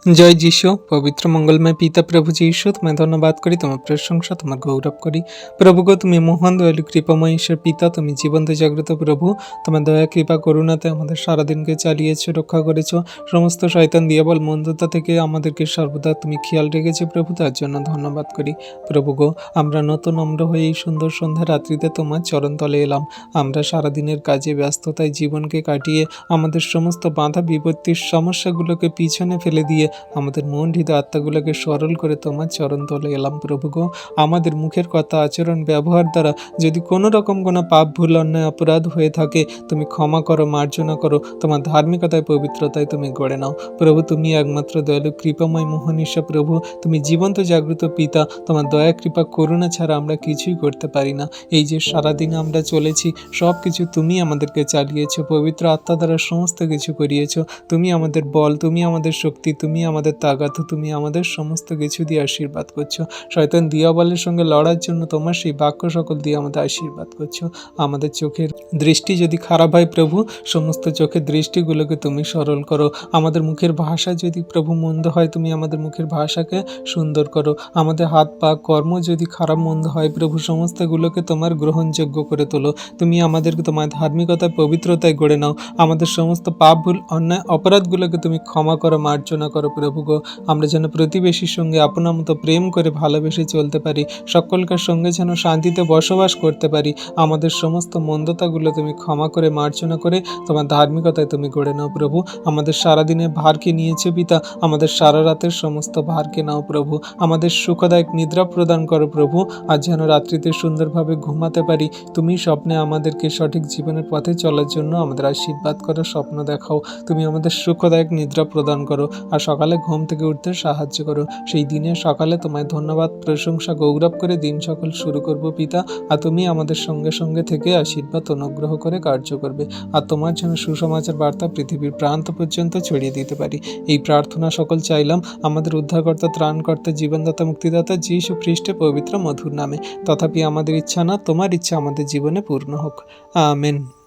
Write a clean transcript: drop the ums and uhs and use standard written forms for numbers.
জয় যিশু। পবিত্র মঙ্গলময় পিতা প্রভু যিশু, তোমায় ধন্যবাদ করি, তোমার প্রশংসা, তোমার গৌরব করি। প্রভু গো, তুমি মহান দয়ালু কৃপাময় ঈশ্বর পিতা, তুমি জীবন্ত জাগ্রত প্রভু। তোমার দয়া কৃপা করুণাতে আমাদের সারাদিনকে চালিয়েছো, রক্ষা করেছো। সমস্ত শয়তান দিয়াবল মন্দতা থেকে আমাদেরকে সর্বদা তুমি খেয়াল রেখেছো প্রভু, তার জন্য ধন্যবাদ করি। প্রভু গো, আমরা নতুন নম্র হয়ে এই সুন্দর সন্ধ্যা রাত্রিতে তোমার চরণতলে এলাম। আমরা সারাদিনের কাজে ব্যস্ততায় জীবনকে কাটিয়ে আমাদের সমস্ত বাধা বিপত্তির সমস্যাগুলোকে পিছনে ফেলে দিয়ে আমাদের মন হৃদয় আত্মাগুলোকে সরল করে তোমার চরণতলে এলাম প্রভু গো। আমাদের মুখের কথা, আচরণ, ব্যবহার দ্বারা যদি কোনো রকম কোনো পাপ, ভুল, অন্যায়, অপরাধ হয়ে থাকে, তুমি ক্ষমা করো, মার্জনা করো। তোমার ধার্মিকতায়, পবিত্রতায় তুমি গড়ে নাও প্রভু। তুমি একমাত্র দয়ালু কৃপাময় মহানিশা প্রভু। তুমি জীবন্ত জাগ্রত পিতা। তোমার দয়া কৃপা করুণা ছাড়া আমরা কিছুই করতে পারি না। এই যে সারাদিন আমরা চলেছি, সব কিছু তুমি আমাদেরকে চালিয়েছো, পবিত্র আত্মা দ্বারা সমস্ত কিছু করিয়েছো। তুমি আমাদের বল, তুমি আমাদের শক্তি, তুমি আমাদের তাগাত, তুমি আমাদের সমস্ত কিছু দিয়ে আশীর্বাদ করছো। শয়তান দিয়াবলের সঙ্গে লড়ার জন্য তোমার সেই বাক্য সকল দিয়ে আমাদের আশীর্বাদ করছো। আমাদের চোখের দৃষ্টি যদি খারাপ হয় প্রভু, সমস্ত চোখের দৃষ্টিগুলোকে তুমি সরল করো। আমাদের মুখের ভাষা যদি প্রভু মন্দ হয়, তুমি আমাদের মুখের ভাষাকে সুন্দর করো। আমাদের হাত পা কর্ম যদি খারাপ মন্দ হয় প্রভু, সমস্তগুলোকে তোমার গ্রহণযোগ্য করে তোলো। তুমি আমাদেরকে তোমার ধার্মিকতায়, পবিত্রতায় গড়ে নাও। আমাদের সমস্ত পাপ, ভুল, অন্যায়, অপরাধগুলোকে তুমি ক্ষমা করো, মার্জনা করো প্রভু গো। আমরা যেন প্রতিবেশীর সঙ্গে আপনার মতো প্রেম করে ভালোবেসে চলতে পারি, সকলকার সঙ্গে যেন শান্তিতে বসবাস করতে পারি। আমাদের সমস্ত মন্দতাগুলো তুমি ক্ষমা করে, মার্জনা করে তোমার ধার্মিকতায় তুমি গড়ে নাও প্রভু। আমাদের সারাদিনের ভারকে নিয়েছে পিতা, আমাদের সারা রাতের সমস্ত ভারকে নাও প্রভু। আমাদের সুখদায়ক নিদ্রা প্রদান করো প্রভু। আর যেন রাত্রিতে সুন্দরভাবে ঘুমাতে পারি। তুমি স্বপ্নে আমাদেরকে সঠিক জীবনের পথে চলার জন্য আমাদের আশীর্বাদ করো, স্বপ্ন দেখাও। তুমি আমাদের সুখদায়ক নিদ্রা প্রদান করো আর সকালে ঘুম থেকে উঠতে সাহায্য করো। সেই দিনে সকালে তোমায় ধন্যবাদ, প্রশংসা, গৌরব করে দিন সকল শুরু করব পিতা। আর তুমি আমাদের সঙ্গে সঙ্গে থেকে আশীর্বাদ অনুগ্রহ করে কার্য করবে। আর তোমার যেন সুসমাচার বার্তা পৃথিবীর প্রান্ত পর্যন্ত ছড়িয়ে দিতে পারি। এই প্রার্থনা সকল চাইলাম আমাদের উদ্ধারকর্তা, ত্রাণকর্তা, জীবনদাতা, মুক্তিদাতা যীশু খ্রিস্টের পবিত্র মধুর নামে। তথাপি আমাদের ইচ্ছা না, তোমার ইচ্ছা আমাদের জীবনে পূর্ণ হোক। আমেন।